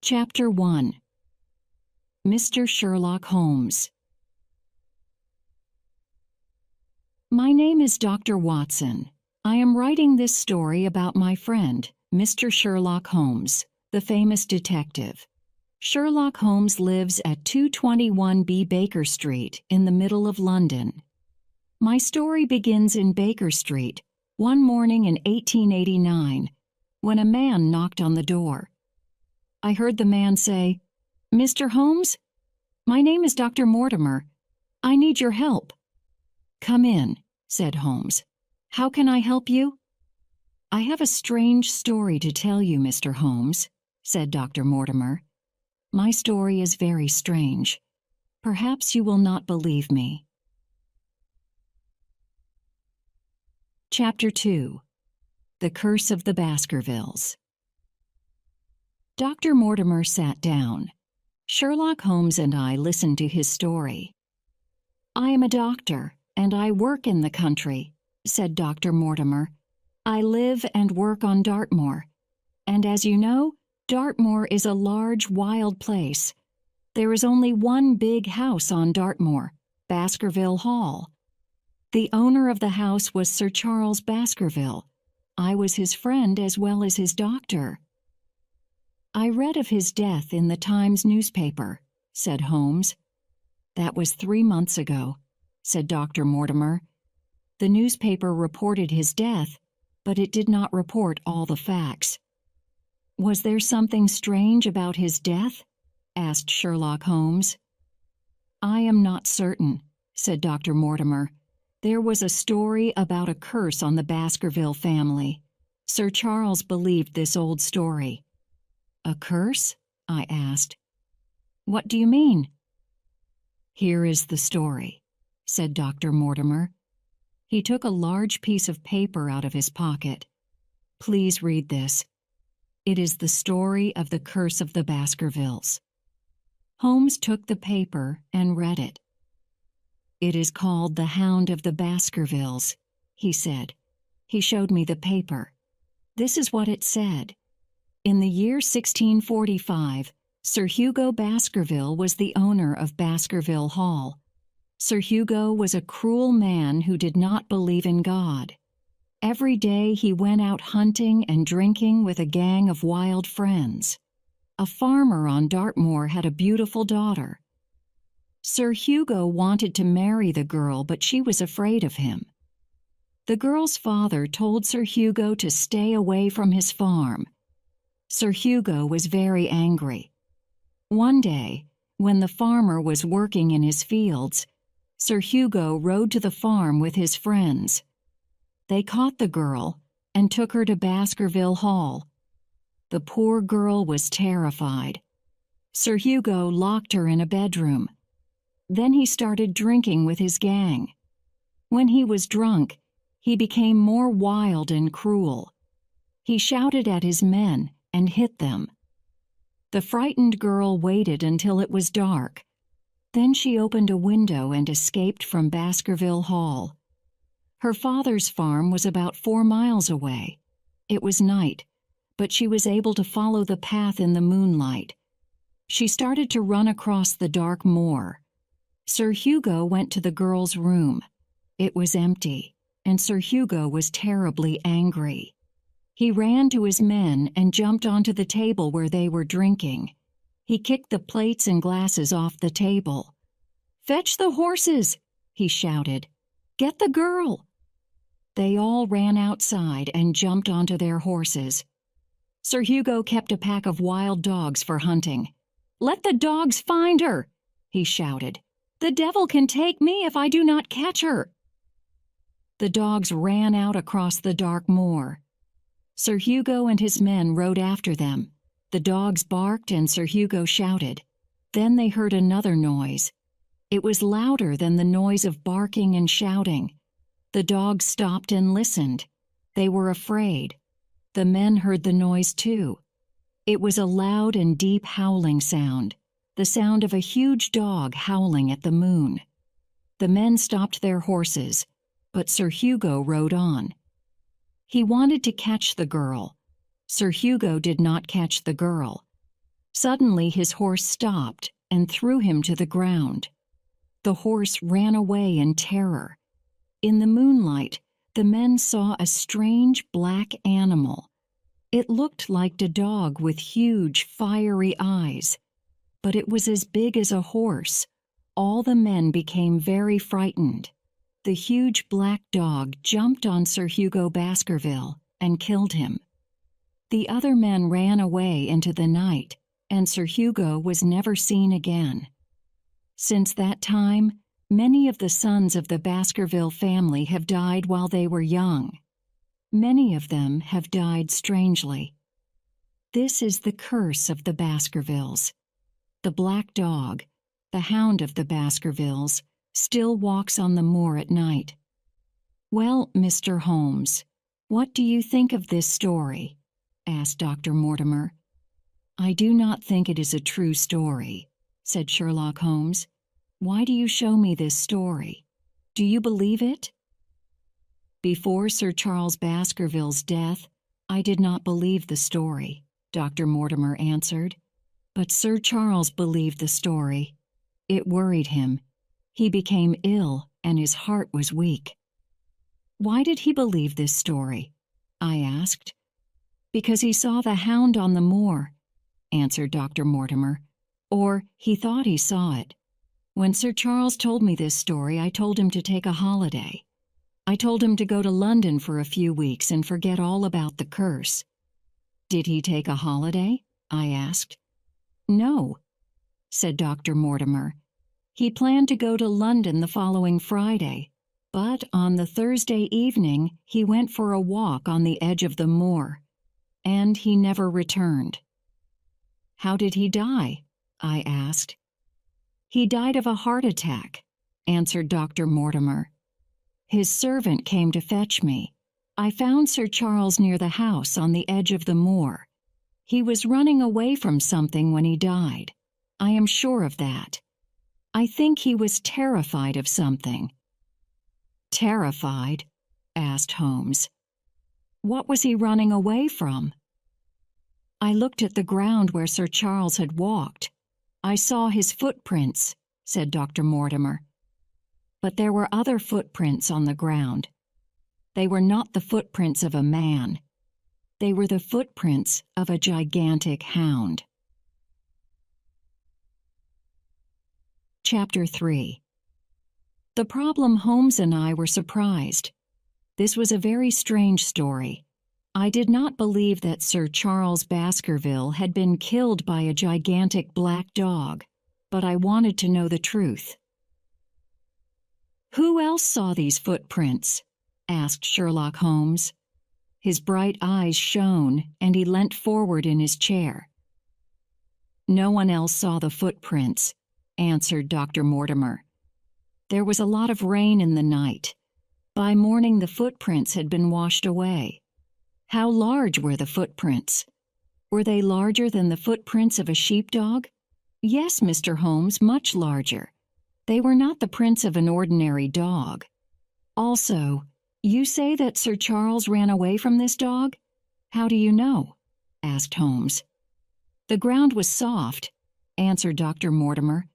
Chapter 1. Mr. Sherlock Holmes. My name is Dr. Watson. I am writing this story about my friend, Mr. Sherlock Holmes, the famous detective. Sherlock Holmes lives at 221B Baker Street in the middle of London. My story begins in Baker Street, one morning in 1889, when a man knocked on the door. I heard the man say, "Mr. Holmes? My name is Dr. Mortimer. I need your help." "Come in," said Holmes. "How can I help you?" "I have a strange story to tell you, Mr. Holmes," said Dr. Mortimer. "My story is very strange. Perhaps you will not believe me." Chapter 2. The Curse of the Baskervilles. Dr. Mortimer sat down. Sherlock Holmes and I listened to his story. "I am a doctor, and I work in the country," said Dr. Mortimer. "I live and work on Dartmoor. And as you know, Dartmoor is a large, wild place. There is only one big house on Dartmoor, Baskerville Hall. The owner of the house was Sir Charles Baskerville. I was his friend as well as his doctor." "I read of his death in the Times newspaper," said Holmes. "That was 3 months ago," said Dr. Mortimer. "The newspaper reported his death, but it did not report all the facts." "Was there something strange about his death?" asked Sherlock Holmes. "I am not certain," said Dr. Mortimer. "There was a story about a curse on the Baskerville family. Sir Charles believed this old story." "A curse?" I asked. "What do you mean?" "Here is the story," said Dr. Mortimer. He took a large piece of paper out of his pocket. "Please read this. It is the story of the curse of the Baskervilles." Holmes took the paper and read it. "It is called the Hound of the Baskervilles," he said. He showed me the paper. This is what it said. In the year 1645, Sir Hugo Baskerville was the owner of Baskerville Hall. Sir Hugo was a cruel man who did not believe in God. Every day he went out hunting and drinking with a gang of wild friends. A farmer on Dartmoor had a beautiful daughter. Sir Hugo wanted to marry the girl, but she was afraid of him. The girl's father told Sir Hugo to stay away from his farm. Sir Hugo was very angry. One day, when the farmer was working in his fields, Sir Hugo rode to the farm with his friends. They caught the girl and took her to Baskerville Hall. The poor girl was terrified. Sir Hugo locked her in a bedroom. Then he started drinking with his gang. When he was drunk, he became more wild and cruel. He shouted at his men and hit them. The frightened girl waited until it was dark. Then she opened a window and escaped from Baskerville Hall. Her father's farm was about 4 miles away. It was night, but she was able to follow the path in the moonlight. She started to run across the dark moor. Sir Hugo went to the girl's room. It was empty, and Sir Hugo was terribly angry. He ran to his men and jumped onto the table where they were drinking. He kicked the plates and glasses off the table. "Fetch the horses!" he shouted. "Get the girl!" They all ran outside and jumped onto their horses. Sir Hugo kept a pack of wild dogs for hunting. "Let the dogs find her!" he shouted. "The devil can take me if I do not catch her!" The dogs ran out across the dark moor. Sir Hugo and his men rode after them. The dogs barked and Sir Hugo shouted. Then they heard another noise. It was louder than the noise of barking and shouting. The dogs stopped and listened. They were afraid. The men heard the noise too. It was a loud and deep howling sound, the sound of a huge dog howling at the moon. The men stopped their horses, but Sir Hugo rode on. He wanted to catch the girl. Sir Hugo did not catch the girl. Suddenly his horse stopped and threw him to the ground. The horse ran away in terror. In the moonlight, the men saw a strange black animal. It looked like a dog with huge, fiery eyes, but it was as big as a horse. All the men became very frightened. The huge black dog jumped on Sir Hugo Baskerville and killed him. The other men ran away into the night, and Sir Hugo was never seen again. Since that time, many of the sons of the Baskerville family have died while they were young. Many of them have died strangely. This is the curse of the Baskervilles. The black dog, the Hound of the Baskervilles, still walks on the moor at night. Well, Mr. Holmes, what do you think of this story? Asked Dr. Mortimer. I do not think it is a true story, said Sherlock Holmes. Why do you show me this story? Do you believe it? Before Sir Charles Baskerville's death, I did not believe the story, Dr. Mortimer answered. But Sir Charles believed the story. It worried him. He became ill and his heart was weak. Why did he believe this story? I asked. Because he saw the hound on the moor, answered Dr. Mortimer. Or he thought he saw it. When Sir Charles told me this story, I told him to take a holiday. I told him to go to London for a few weeks and forget all about the curse. Did he take a holiday? I asked. No, said Dr. Mortimer. He planned to go to London the following Friday, but on the Thursday evening he went for a walk on the edge of the moor, and he never returned. How did he die? I asked. He died of a heart attack, answered Dr. Mortimer. His servant came to fetch me. I found Sir Charles near the house on the edge of the moor. He was running away from something when he died. I am sure of that. I think he was terrified of something. Terrified? Asked Holmes. What was he running away from? I looked at the ground where Sir Charles had walked. I saw his footprints, said Dr. Mortimer. But there were other footprints on the ground. They were not the footprints of a man. They were the footprints of a gigantic hound. Chapter 3. The problem Holmes and I were surprised. This was a very strange story. I did not believe that Sir Charles Baskerville had been killed by a gigantic black dog, but I wanted to know the truth. Who else saw these footprints? Asked Sherlock Holmes. His bright eyes shone, and he leant forward in his chair. No one else saw the footprints, answered Dr. Mortimer. There was a lot of rain in the night. By morning the footprints had been washed away. How large were the footprints? Were they larger than the footprints of a sheepdog? Yes, Mr. Holmes, much larger. They were not the prints of an ordinary dog. Also, you say that Sir Charles ran away from this dog? How do you know? Asked Holmes. The ground was soft, answered Dr. Mortimer.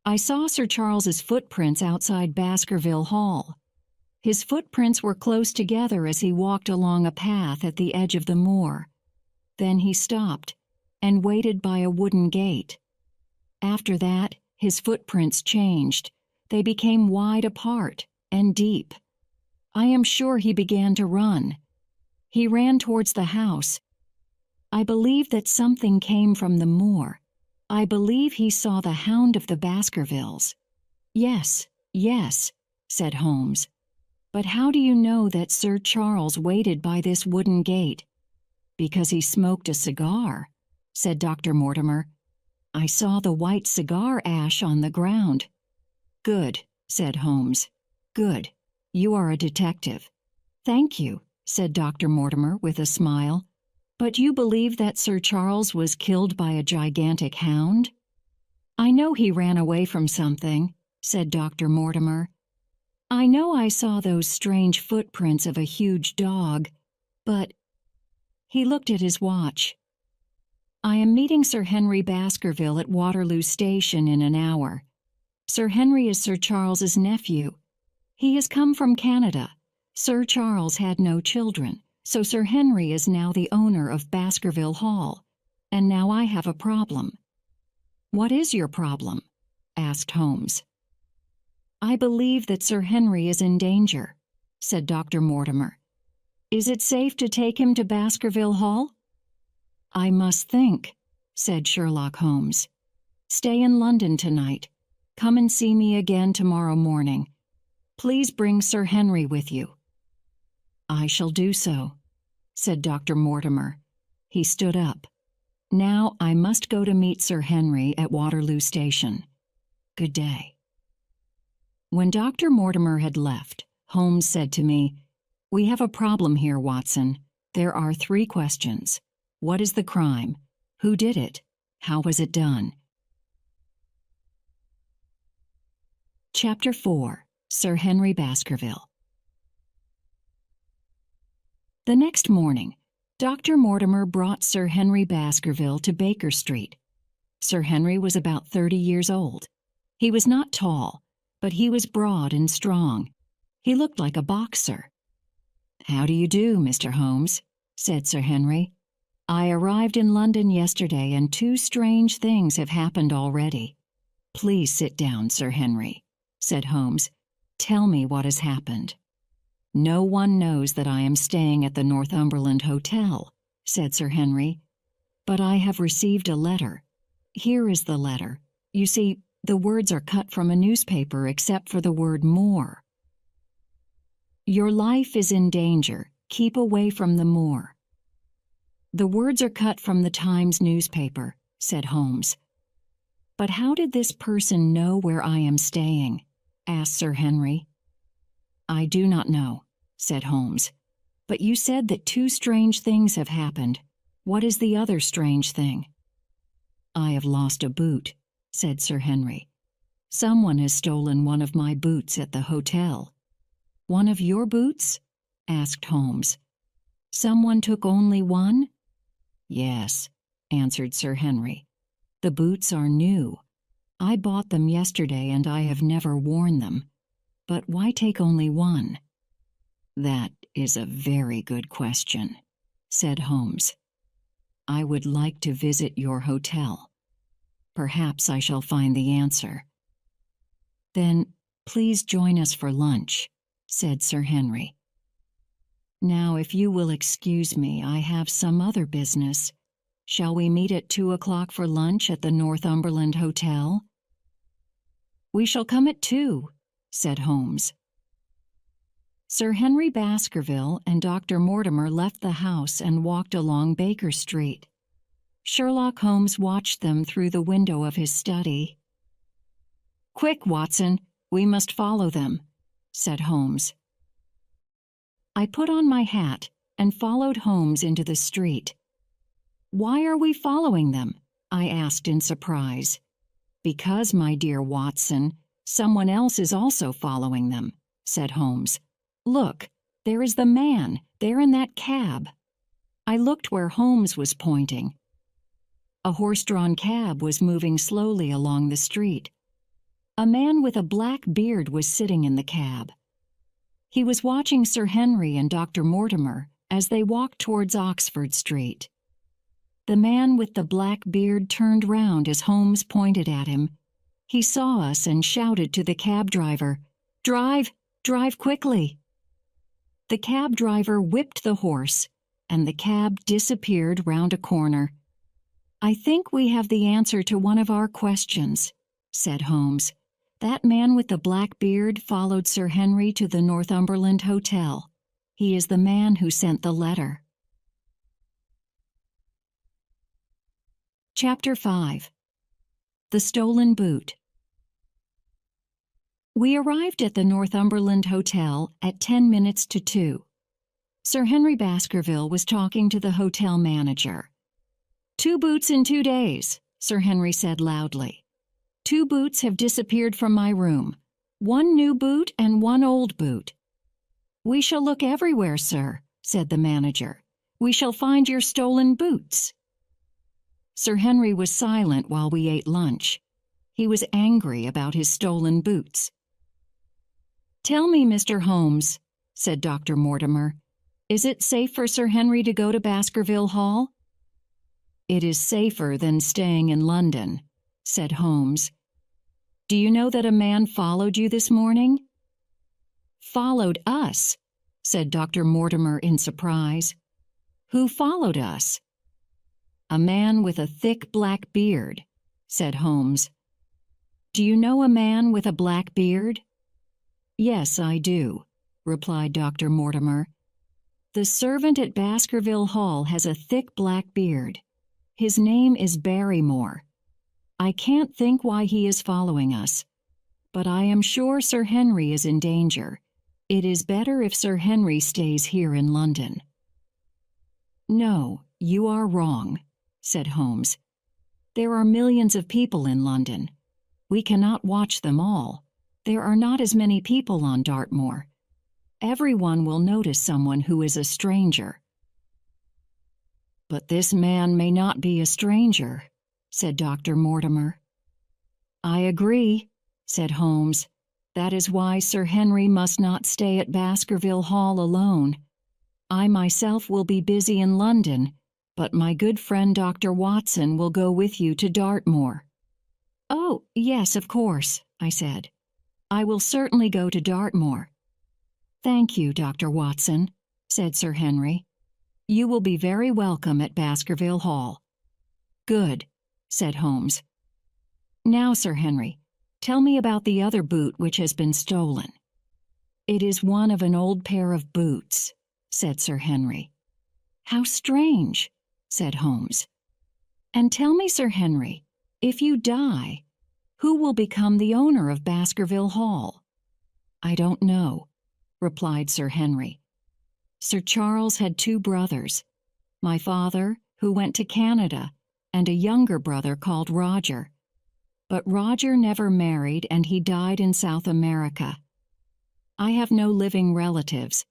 I saw Sir Charles's footprints outside Baskerville Hall. His footprints were close together as he walked along a path at the edge of the moor. Then he stopped and waited by a wooden gate. After that, his footprints changed. They became wide apart and deep. I am sure he began to run. He ran towards the house. I believe that something came from the moor. I believe he saw the Hound of the Baskervilles. Yes, yes, said Holmes. But how do you know that Sir Charles waited by this wooden gate? Because he smoked a cigar, said Dr. Mortimer. I saw the white cigar ash on the ground. Good, said Holmes. Good. You are a detective. Thank you, said Dr. Mortimer with a smile. But you believe that Sir Charles was killed by a gigantic hound? I know he ran away from something, said Dr. Mortimer. I know I saw those strange footprints of a huge dog, but... He looked at his watch. I am meeting Sir Henry Baskerville at Waterloo Station in an hour. Sir Henry is Sir Charles's nephew. He has come from Canada. Sir Charles had no children, so Sir Henry is now the owner of Baskerville Hall. And now I have a problem." "What is your problem?" asked Holmes. "I believe that Sir Henry is in danger," said Dr. Mortimer. "Is it safe to take him to Baskerville Hall?" "I must think," said Sherlock Holmes. "Stay in London tonight. Come and see me again tomorrow morning. Please bring Sir Henry with you." "I shall do so," said Dr. Mortimer. He stood up. "Now I must go to meet Sir Henry at Waterloo Station. Good day." When Dr. Mortimer had left, Holmes said to me, "We have a problem here, Watson. There are 3 questions. What is the crime? Who did it? How was it done?" Chapter 4. Sir Henry Baskerville. The next morning, Dr. Mortimer brought Sir Henry Baskerville to Baker Street. Sir Henry was about 30 years old. He was not tall, but he was broad and strong. He looked like a boxer. "How do you do, Mr. Holmes?" said Sir Henry. "I arrived in London yesterday, and 2 strange things have happened already." "Please sit down, Sir Henry," said Holmes. "Tell me what has happened." "No one knows that I am staying at the Northumberland Hotel," said Sir Henry. "But I have received a letter. Here is the letter. You see, the words are cut from a newspaper except for the word 'moor.' 'Your life is in danger. Keep away from the moor.' The words are cut from the Times newspaper," said Holmes. "But how did this person know where I am staying?" asked Sir Henry. "I do not know," said Holmes. "But you said that 2 strange things have happened. What is the other strange thing?" "I have lost a boot," said Sir Henry. "Someone has stolen one of my boots at the hotel." "One of your boots?" asked Holmes. "Someone took only one?" "Yes," answered Sir Henry. "The boots are new. I bought them yesterday and I have never worn them. But why take only one?" "That is a very good question," said Holmes. "I would like to visit your hotel. Perhaps I shall find the answer." "Then please join us for lunch," said Sir Henry. "Now, if you will excuse me, I have some other business. Shall we meet at 2 o'clock for lunch at the Northumberland Hotel?" "We shall come at 2, said Holmes. Sir Henry Baskerville and Dr. Mortimer left the house and walked along Baker Street. Sherlock Holmes watched them through the window of his study. "Quick, Watson, we must follow them," said Holmes. I put on my hat and followed Holmes into the street. "Why are we following them?" I asked in surprise. "Because, my dear Watson, someone else is also following them," said Holmes. "Look, there is the man, there in that cab." I looked where Holmes was pointing. A horse-drawn cab was moving slowly along the street. A man with a black beard was sitting in the cab. He was watching Sir Henry and Dr. Mortimer as they walked towards Oxford Street. The man with the black beard turned round as Holmes pointed at him. He saw us and shouted to the cab driver, "Drive, drive quickly!" The cab driver whipped the horse, and the cab disappeared round a corner. "I think we have the answer to one of our questions," said Holmes. "That man with the black beard followed Sir Henry to the Northumberland Hotel. He is the man who sent the letter." Chapter 5. The Stolen Boot. We arrived at the Northumberland Hotel at 10 minutes to 2. Sir Henry Baskerville was talking to the hotel manager. "2 boots in 2 days," Sir Henry said loudly. "2 boots have disappeared from my room. 1 new boot and 1 old boot." "We shall look everywhere, sir," said the manager. "We shall find your stolen boots." Sir Henry was silent while we ate lunch. He was angry about his stolen boots. "Tell me, Mr. Holmes," said Dr. Mortimer, "is it safe for Sir Henry to go to Baskerville Hall?" "It is safer than staying in London," said Holmes. "Do you know that a man followed you this morning?" "Followed us?" said Dr. Mortimer in surprise. "Who followed us?" "A man with a thick black beard," said Holmes. "Do you know a man with a black beard?" "Yes, I do," replied Dr. Mortimer. "The servant at Baskerville Hall has a thick black beard. His name is Barrymore. I can't think why he is following us, but I am sure Sir Henry is in danger. It is better if Sir Henry stays here in London." "No, you are wrong," said Holmes. "There are millions of people in London. We cannot watch them all. There are not as many people on Dartmoor. Everyone will notice someone who is a stranger." "But this man may not be a stranger," said Dr. Mortimer. "I agree," said Holmes. "That is why Sir Henry must not stay at Baskerville Hall alone. I myself will be busy in London, but my good friend Dr. Watson will go with you to Dartmoor." "Oh, yes, of course," I said. "I will certainly go to Dartmoor." "Thank you, Dr. Watson," said Sir Henry. "You will be very welcome at Baskerville Hall." "Good," said Holmes. "Now, Sir Henry, tell me about the other boot which has been stolen." "It is one of an old pair of boots," said Sir Henry. "How strange," said Holmes. "And tell me, Sir Henry, if you die, who will become the owner of Baskerville Hall?" "I don't know," replied Sir Henry. "Sir Charles had 2 brothers, my father, who went to Canada, and a younger brother called Roger. But Roger never married and he died in South America. I have no living relatives.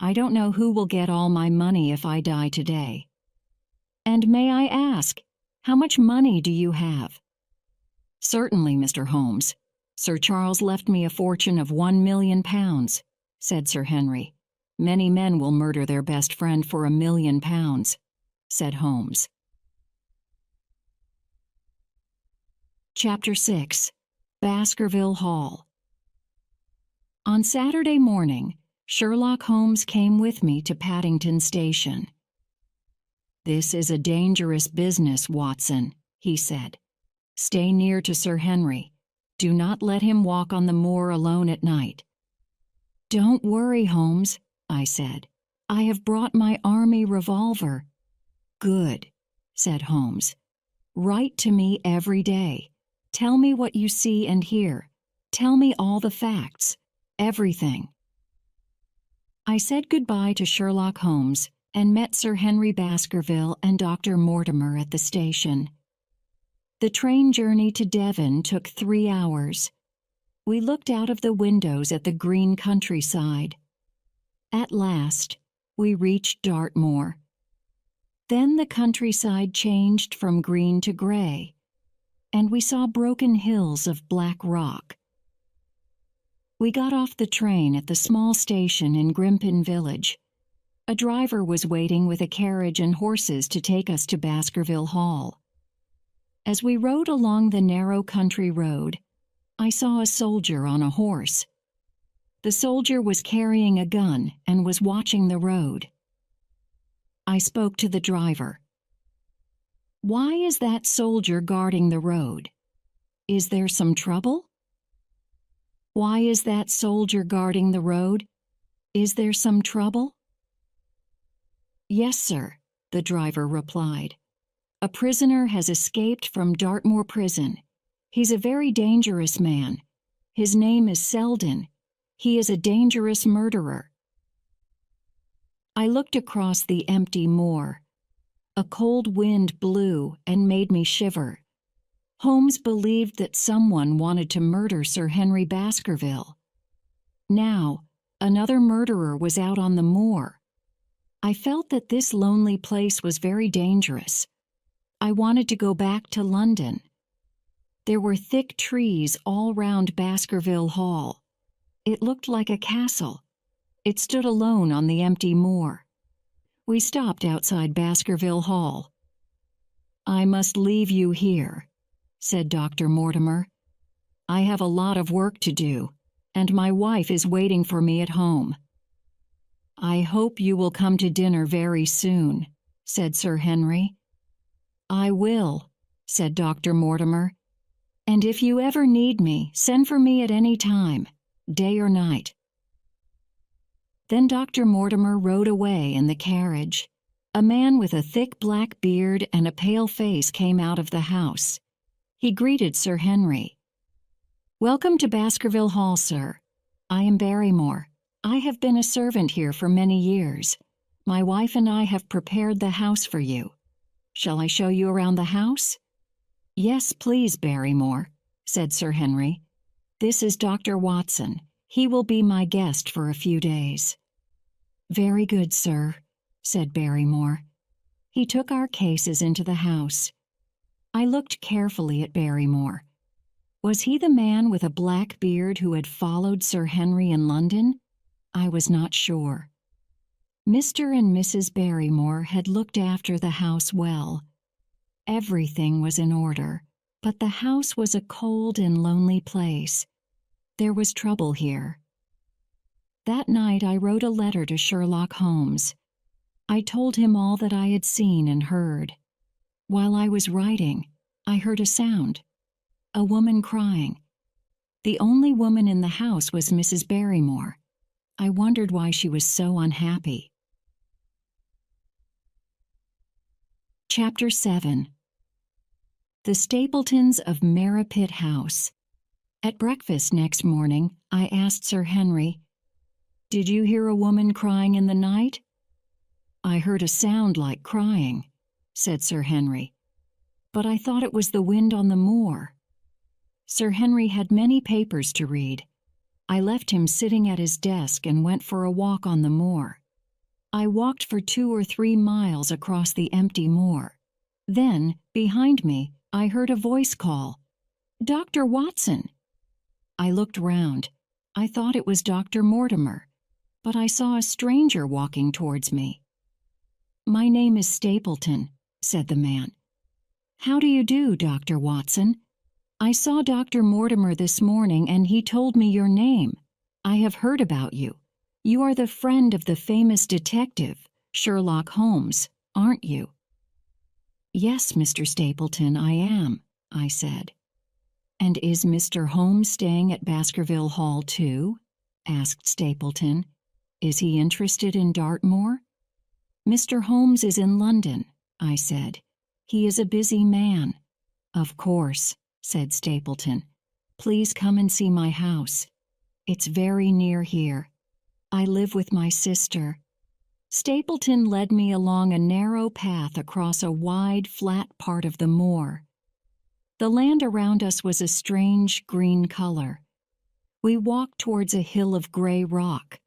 I don't know who will get all my money if I die today. And may I ask, how much money do you have?" "Certainly, Mr. Holmes. Sir Charles left me a fortune of £1,000,000, said Sir Henry. "Many men will murder their best friend for £1,000,000, said Holmes. Chapter 6. Baskerville Hall. On Saturday morning, Sherlock Holmes came with me to Paddington Station. "This is a dangerous business, Watson," he said. "Stay near to Sir Henry. Do not let him walk on the moor alone at night." "Don't worry, Holmes," I said. "I have brought my army revolver." "Good," said Holmes. "Write to me every day. Tell me what you see and hear. Tell me all the facts. Everything." I said goodbye to Sherlock Holmes and met Sir Henry Baskerville and Dr. Mortimer at the station. The train journey to Devon took 3 hours. We looked out of the windows at the green countryside. At last, we reached Dartmoor. Then the countryside changed from green to gray, and we saw broken hills of black rock. We got off the train at the small station in Grimpen village. A driver was waiting with a carriage and horses to take us to Baskerville Hall. As we rode along the narrow country road, I saw a soldier on a horse. The soldier was carrying a gun and was watching the road. I spoke to the driver. "Why is that soldier guarding the road? Is there some trouble?" "Why is that soldier guarding the road? Is there some trouble?" "Yes, sir," the driver replied. "A prisoner has escaped from Dartmoor prison. He's a very dangerous man. His name is Selden. He is a dangerous murderer." I looked across the empty moor. A cold wind blew and made me shiver. Holmes believed that someone wanted to murder Sir Henry Baskerville. Now, another murderer was out on the moor. I felt that this lonely place was very dangerous. I wanted to go back to London. There were thick trees all round Baskerville Hall. It looked like a castle. It stood alone on the empty moor. We stopped outside Baskerville Hall. "I must leave you here," said Dr. Mortimer. "I have a lot of work to do, and my wife is waiting for me at home." "I hope you will come to dinner very soon," said Sir Henry. "I will," said Dr. Mortimer. "And if you ever need me, send for me at any time, day or night." Then Dr. Mortimer rode away in the carriage. A man with a thick black beard and a pale face came out of the house. He greeted Sir Henry. "Welcome to Baskerville Hall, sir. I am Barrymore. I have been a servant here for many years. My wife and I have prepared the house for you. Shall I show you around the house?" "Yes, please, Barrymore," said Sir Henry. "This is Dr. Watson. He will be my guest for a few days." "Very good, sir," said Barrymore. He took our cases into the house. I looked carefully at Barrymore. Was he the man with a black beard who had followed Sir Henry in London? I was not sure. Mr. and Mrs. Barrymore had looked after the house well. Everything was in order, but the house was a cold and lonely place. There was trouble here. That night I wrote a letter to Sherlock Holmes. I told him all that I had seen and heard. While I was writing, I heard a sound. A woman crying. The only woman in the house was Mrs. Barrymore. I wondered why she was so unhappy. Chapter 7. The Stapletons of Merripit House. At breakfast next morning, I asked Sir Henry, "Did you hear a woman crying in the night?" "I heard a sound like crying," said Sir Henry, "but I thought it was the wind on the moor." Sir Henry had many papers to read. I left him sitting at his desk and went for a walk on the moor. I walked for 2 or 3 miles across the empty moor. Then, behind me, I heard a voice call, "Dr. Watson!" I looked round. I thought it was Dr. Mortimer, but I saw a stranger walking towards me. "My name is Stapleton," said the man. "How do you do, Dr. Watson? I saw Dr. Mortimer this morning and he told me your name. I have heard about you. You are the friend of the famous detective, Sherlock Holmes, aren't you?" "Yes, Mr. Stapleton, I am," I said. "And is Mr. Holmes staying at Baskerville Hall too?" asked Stapleton. "Is he interested in Dartmoor?" "Mr. Holmes is in London," I said. "He is a busy man." "Of course," said Stapleton. "Please come and see my house. It's very near here. I live with my sister." Stapleton led me along a narrow path across a wide, flat part of the moor. The land around us was a strange green color. We walked towards a hill of gray rock.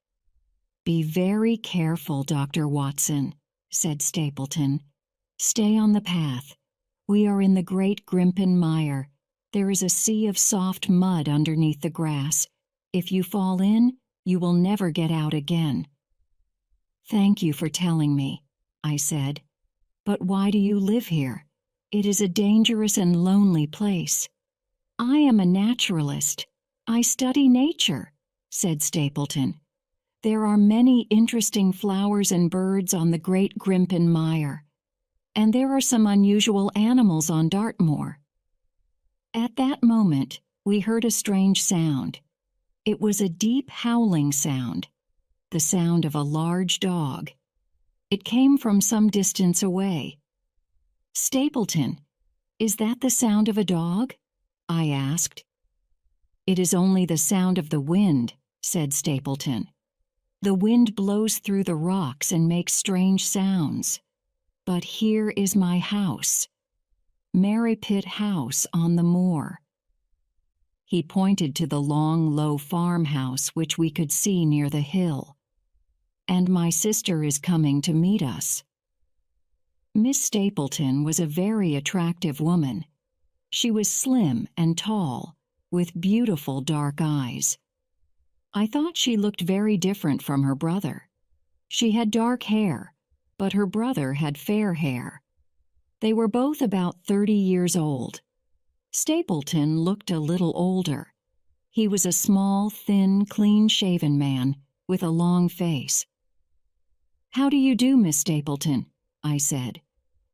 "Be very careful, Dr. Watson," said Stapleton. "Stay on the path. We are in the Great Grimpen Mire. There is a sea of soft mud underneath the grass. If you fall in, you will never get out again." "Thank you for telling me," I said. "But why do you live here? It is a dangerous and lonely place." "I am a naturalist. I study nature," said Stapleton. "There are many interesting flowers and birds on the Great Grimpen Mire, and there are some unusual animals on Dartmoor." At that moment, we heard a strange sound. It was a deep howling sound, the sound of a large dog. It came from some distance away. "Stapleton, is that the sound of a dog?" I asked. "It is only the sound of the wind," said Stapleton. "The wind blows through the rocks and makes strange sounds. But here is my house, Merripit House on the moor." He pointed to the long, low farmhouse which we could see near the hill. "And my sister is coming to meet us." Miss Stapleton was a very attractive woman. She was slim and tall, with beautiful dark eyes. I thought she looked very different from her brother. She had dark hair, but her brother had fair hair. They were both about 30 years old. Stapleton looked a little older. He was a small, thin, clean-shaven man with a long face. "How do you do, Miss Stapleton?" I said.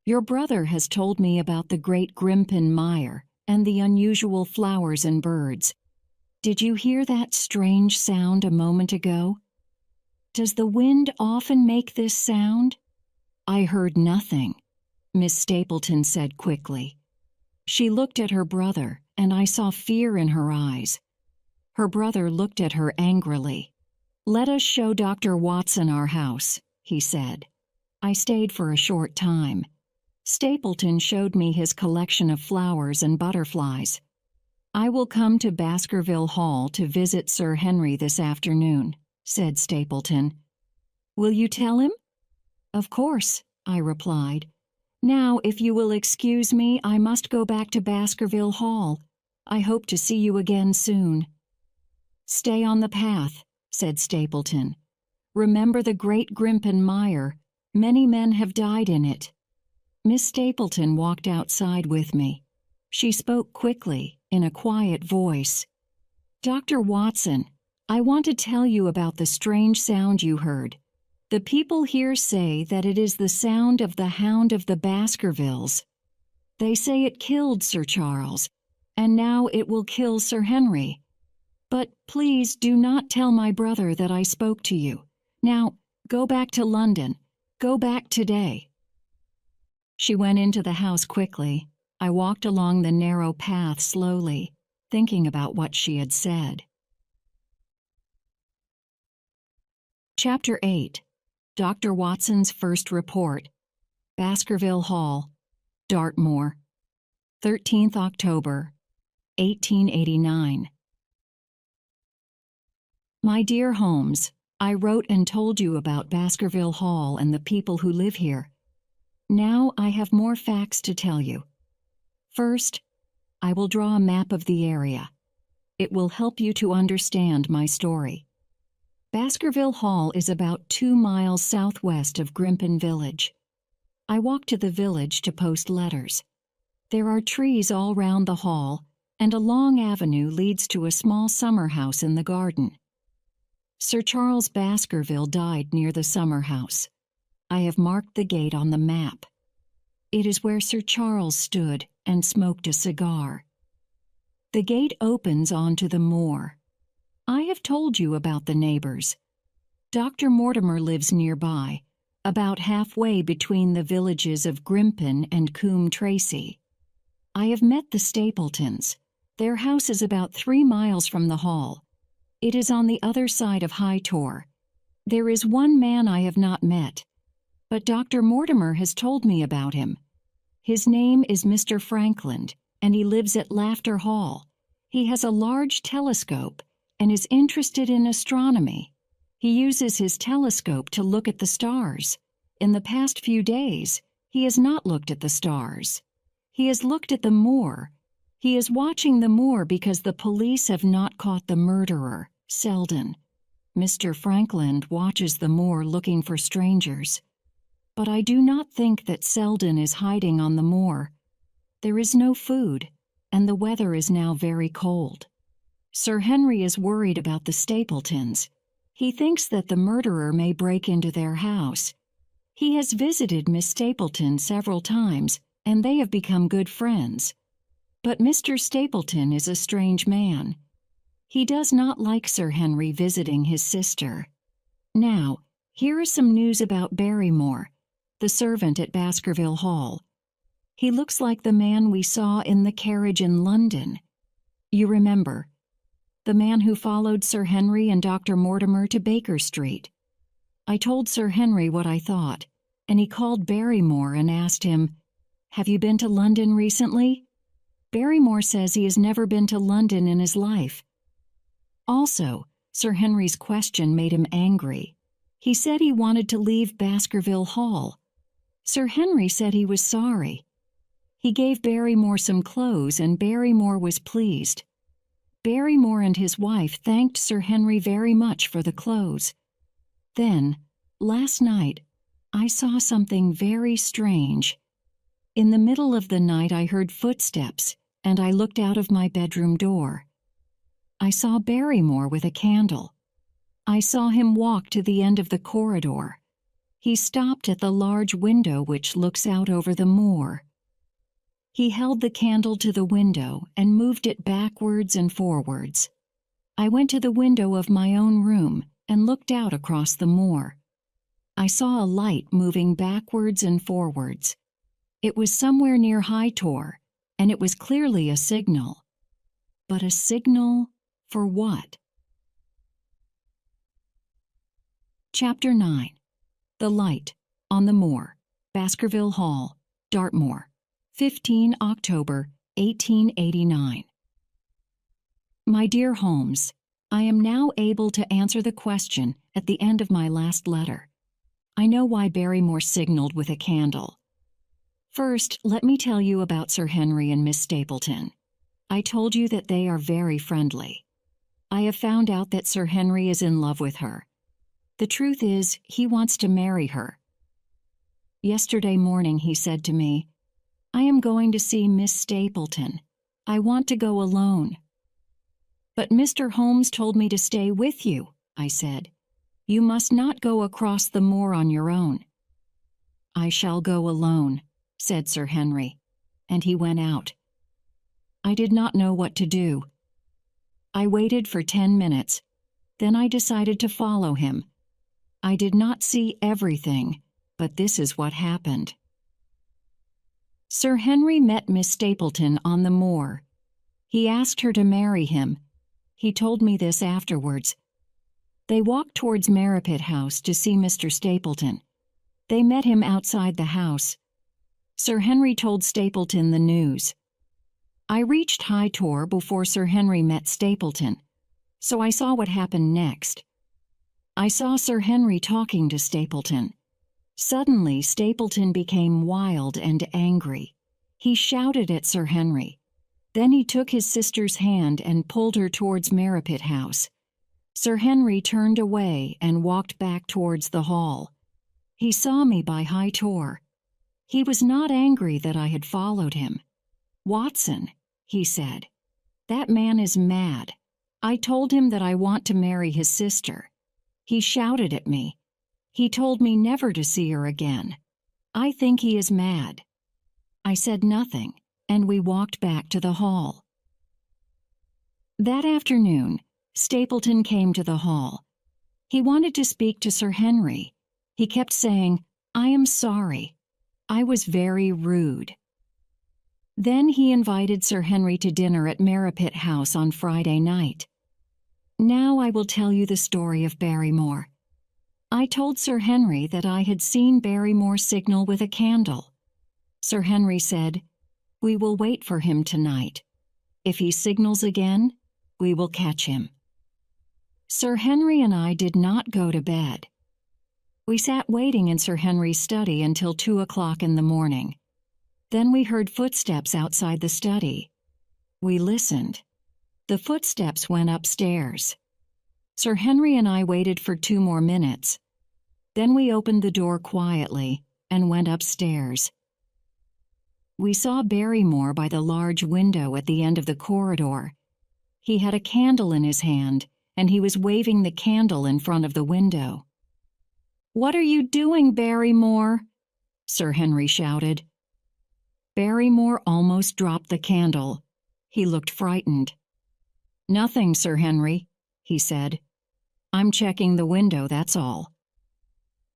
"Your brother has told me about the great Grimpen mire and the unusual flowers and birds. Did you hear that strange sound a moment ago? Does the wind often make this sound?" "I heard nothing," Miss Stapleton said quickly. She looked at her brother, and I saw fear in her eyes. Her brother looked at her angrily. "Let us show Dr. Watson our house," he said. I stayed for a short time. Stapleton showed me his collection of flowers and butterflies. "I will come to Baskerville Hall to visit Sir Henry this afternoon," said Stapleton. "Will you tell him?" "Of course," I replied. "Now, if you will excuse me, I must go back to Baskerville Hall. I hope to see you again soon." "Stay on the path," said Stapleton. "Remember the great Grimpen mire. Many men have died in it." Miss Stapleton walked outside with me. She spoke quickly, in a quiet voice. "Dr. Watson, I want to tell you about the strange sound you heard. The people here say that it is the sound of the Hound of the Baskervilles. They say it killed Sir Charles, and now it will kill Sir Henry. But please do not tell my brother that I spoke to you. Now, go back to London. Go back today." She went into the house quickly. I walked along the narrow path slowly, thinking about what she had said. Chapter 8. Dr. Watson's First Report. Baskerville Hall, Dartmoor, 13th October, 1889. My dear Holmes, I wrote and told you about Baskerville Hall and the people who live here. Now I have more facts to tell you. First, I will draw a map of the area. It will help you to understand my story. Baskerville Hall is about 2 miles southwest of Grimpen Village. I walked to the village to post letters. There are trees all round the hall, and a long avenue leads to a small summer house in the garden. Sir Charles Baskerville died near the summer house. I have marked the gate on the map. It is where Sir Charles stood and smoked a cigar. The gate opens onto the moor. I have told you about the neighbors. Dr. Mortimer lives nearby, about halfway between the villages of Grimpen and Coombe Tracy. I have met the Stapletons. Their house is about 3 miles from the hall. It is on the other side of High Tor. There is one man I have not met, but Dr. Mortimer has told me about him. His name is Mr. Frankland, and he lives at Laughter Hall. He has a large telescope and is interested in astronomy. He uses his telescope to look at the stars. In the past few days, he has not looked at the stars. He has looked at the moor. He is watching the moor because the police have not caught the murderer, Selden. Mr. Frankland watches the moor looking for strangers. But I do not think that Selden is hiding on the moor. There is no food, and the weather is now very cold. Sir Henry is worried about the Stapletons. He thinks that the murderer may break into their house. He has visited Miss Stapleton several times, and they have become good friends. But Mr. Stapleton is a strange man. He does not like Sir Henry visiting his sister. Now, here is some news about Barrymore, the servant at Baskerville Hall. He looks like the man we saw in the carriage in London. You remember, the man who followed Sir Henry and Dr. Mortimer to Baker Street. I told Sir Henry what I thought, and he called Barrymore and asked him, "Have you been to London recently?" Barrymore says he has never been to London in his life. Also, Sir Henry's question made him angry. He said he wanted to leave Baskerville Hall. Sir Henry said he was sorry. He gave Barrymore some clothes and Barrymore was pleased. Barrymore and his wife thanked Sir Henry very much for the clothes. Then, last night, I saw something very strange. In the middle of the night I heard footsteps, and I looked out of my bedroom door. I saw Barrymore with a candle. I saw him walk to the end of the corridor. He stopped at the large window which looks out over the moor. He held the candle to the window and moved it backwards and forwards. I went to the window of my own room and looked out across the moor. I saw a light moving backwards and forwards. It was somewhere near Hightor, and it was clearly a signal. But a signal for what? Chapter 9. The Light on the Moor, Baskerville Hall, Dartmoor, 15 October 1889. My dear Holmes, I am now able to answer the question at the end of my last letter. I know why Barrymore signaled with a candle. First, let me tell you about Sir Henry and Miss Stapleton. I told you that they are very friendly. I have found out that Sir Henry is in love with her. The truth is, he wants to marry her. Yesterday morning he said to me, "I am going to see Miss Stapleton. I want to go alone." "But Mr. Holmes told me to stay with you," I said. "You must not go across the moor on your own." "I shall go alone," said Sir Henry, and he went out. I did not know what to do. I waited for 10 minutes. Then I decided to follow him. I did not see everything, but this is what happened. Sir Henry met Miss Stapleton on the moor. He asked her to marry him. He told me this afterwards. They walked towards Merripit House to see Mr. Stapleton. They met him outside the house. Sir Henry told Stapleton the news. I reached Hightor before Sir Henry met Stapleton, so I saw what happened next. I saw Sir Henry talking to Stapleton. Suddenly, Stapleton became wild and angry. He shouted at Sir Henry. Then he took his sister's hand and pulled her towards Merripit House. Sir Henry turned away and walked back towards the hall. He saw me by Hightor. He was not angry that I had followed him. "Watson," he said, "that man is mad. I told him that I want to marry his sister. He shouted at me. He told me never to see her again. I think he is mad." I said nothing, and we walked back to the hall. That afternoon, Stapleton came to the hall. He wanted to speak to Sir Henry. He kept saying, "I am sorry. I was very rude." Then he invited Sir Henry to dinner at Merripit House on Friday night. Now I will tell you the story of Barrymore. I told Sir Henry that I had seen Barrymore signal with a candle. Sir Henry said, "We will wait for him tonight. If he signals again, we will catch him." Sir Henry and I did not go to bed. We sat waiting in Sir Henry's study until 2 o'clock in the morning. Then we heard footsteps outside the study. We listened. The footsteps went upstairs. Sir Henry and I waited for 2 more minutes. Then we opened the door quietly and went upstairs. We saw Barrymore by the large window at the end of the corridor. He had a candle in his hand, and he was waving the candle in front of the window. "What are you doing, Barrymore?" Sir Henry shouted. Barrymore almost dropped the candle. He looked frightened. "Nothing, Sir Henry," he said. "I'm checking the window, that's all."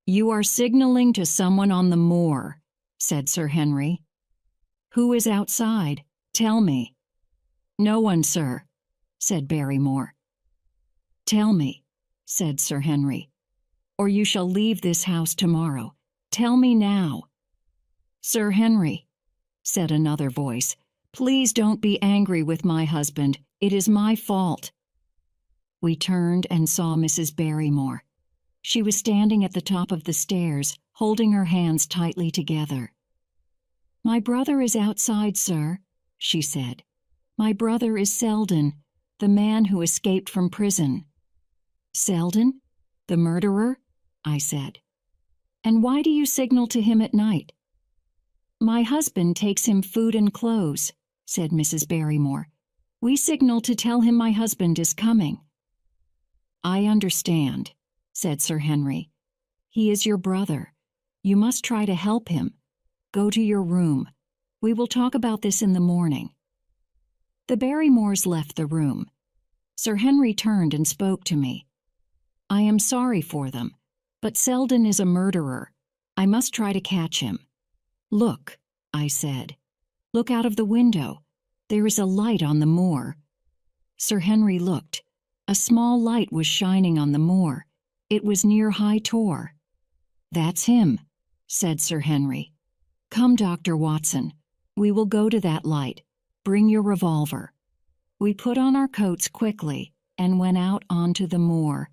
"You are signaling to someone on the moor," said Sir Henry. "Who is outside? Tell me." "No one, sir," said Barrymore. "Tell me," said Sir Henry, "or you shall leave this house tomorrow. Tell me now." "Sir Henry," said another voice, "please don't be angry with my husband. It is my fault." We turned and saw Mrs. Barrymore. She was standing at the top of the stairs, holding her hands tightly together. "My brother is outside, sir," she said. "My brother is Selden, the man who escaped from prison." "Selden? The murderer?" I said. "And why do you signal to him at night?" "My husband takes him food and clothes," said Mrs. Barrymore. "We signal to tell him my husband is coming." "I understand," said Sir Henry. "He is your brother. You must try to help him. Go to your room. We will talk about this in the morning." The Barrymores left the room. Sir Henry turned and spoke to me. "I am sorry for them, but Selden is a murderer. I must try to catch him." "Look," I said. "Look out of the window. There is a light on the moor." Sir Henry looked. A small light was shining on the moor. It was near High Tor. "That's him," said Sir Henry. "Come, Dr. Watson. We will go to that light. Bring your revolver." We put on our coats quickly and went out onto the moor.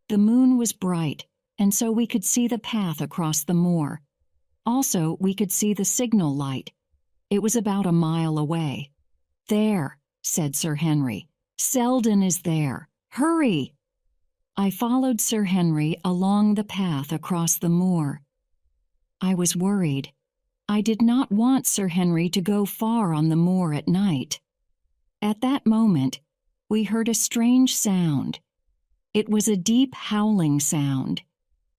The moon was bright, and so we could see the path across the moor. Also, we could see the signal light. It was about a mile away. "There," said Sir Henry. "Selden is there. Hurry!" I followed Sir Henry along the path across the moor. I was worried. I did not want Sir Henry to go far on the moor at night. At that moment, we heard a strange sound. It was a deep howling sound.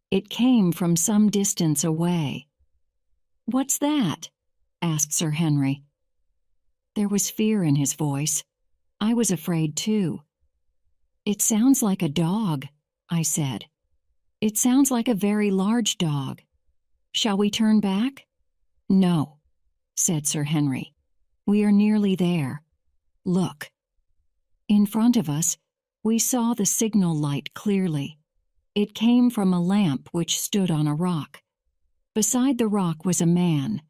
It came from some distance away. "What's that?" asked Sir Henry. There was fear in his voice. I was afraid too. "It sounds like a dog," I said. "It sounds like a very large dog. Shall we turn back?" "No," said Sir Henry. "We are nearly there. Look." In front of us, we saw the signal light clearly. It came from a lamp which stood on a rock. Beside the rock was a man,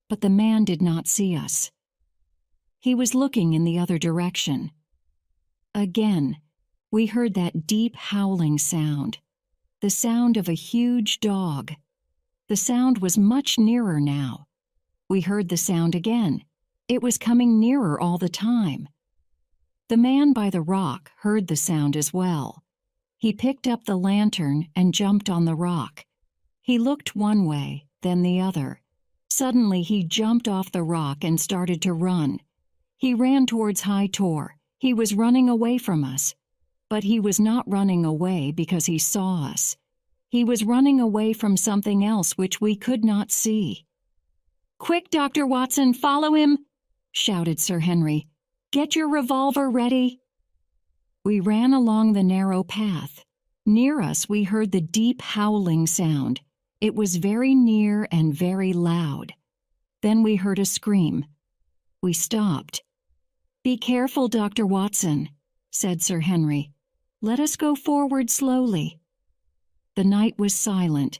but the man did not see us. He was looking in the other direction. Again, we heard that deep howling sound, the sound of a huge dog. The sound was much nearer now. We heard the sound again. It was coming nearer all the time. The man by the rock heard the sound as well. He picked up the lantern and jumped on the rock. He looked one way, then the other. Suddenly he jumped off the rock and started to run. He ran towards High Tor. He was running away from us. But he was not running away because he saw us. He was running away from something else which we could not see. "Quick, Dr. Watson, follow him!" shouted Sir Henry. "Get your revolver ready." We ran along the narrow path. Near us we heard the deep howling sound. It was very near and very loud. Then we heard a scream. We stopped. "Be careful, Dr. Watson," said Sir Henry. "Let us go forward slowly." The night was silent.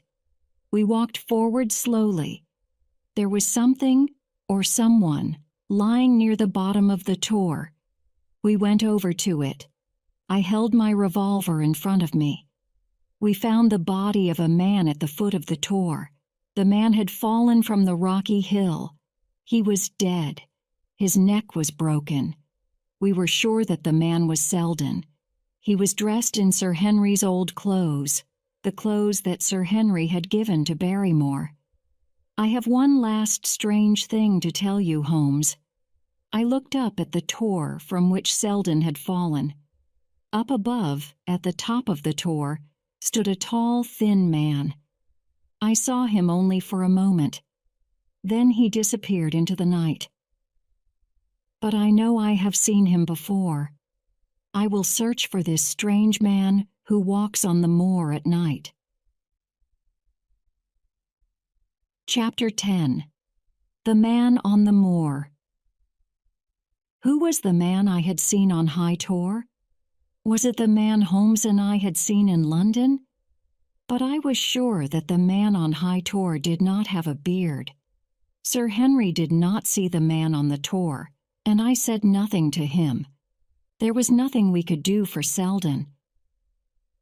We walked forward slowly. There was something or someone lying near the bottom of the tor. We went over to it. I held my revolver in front of me. We found the body of a man at the foot of the tor. The man had fallen from the rocky hill. He was dead. His neck was broken. We were sure that the man was Selden. He was dressed in Sir Henry's old clothes, the clothes that Sir Henry had given to Barrymore. I have one last strange thing to tell you, Holmes. I looked up at the tor from which Selden had fallen. Up above, at the top of the tor, stood a tall, thin man. I saw him only for a moment. Then he disappeared into the night. But I know I have seen him before. I will search for this strange man who walks on the moor at night. Chapter 10. The Man on the Moor. Who was the man I had seen on High Tor? Was it the man Holmes and I had seen in London? But I was sure that the man on High Tor did not have a beard. Sir Henry did not see the man on the tor, and I said nothing to him. There was nothing we could do for Selden.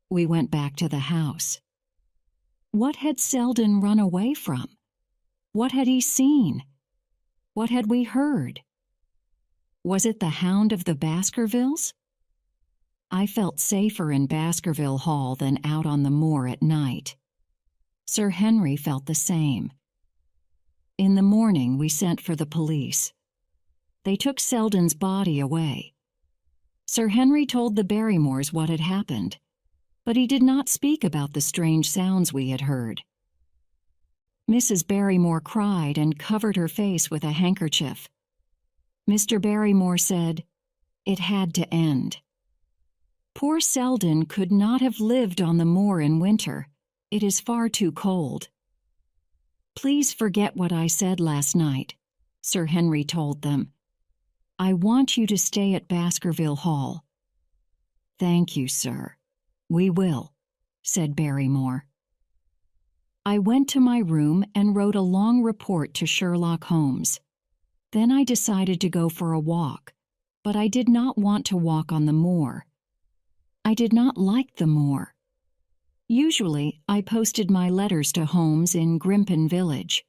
We went back to the house. What had Selden run away from? What had he seen? What had we heard? Was it the Hound of the Baskervilles? I felt safer in Baskerville Hall than out on the moor at night. Sir Henry felt the same. In the morning, we sent for the police. They took Selden's body away. Sir Henry told the Barrymores what had happened, but he did not speak about the strange sounds we had heard. Mrs. Barrymore cried and covered her face with a handkerchief. Mr. Barrymore said, "It had to end." Poor Selden could not have lived on the moor in winter. It is far too cold. "Please forget what I said last night," Sir Henry told them. "I want you to stay at Baskerville Hall." "Thank you, sir. We will," said Barrymore. I went to my room and wrote a long report to Sherlock Holmes. Then I decided to go for a walk, but I did not want to walk on the moor. I did not like the moor. Usually, I posted my letters to Holmes in Grimpen Village.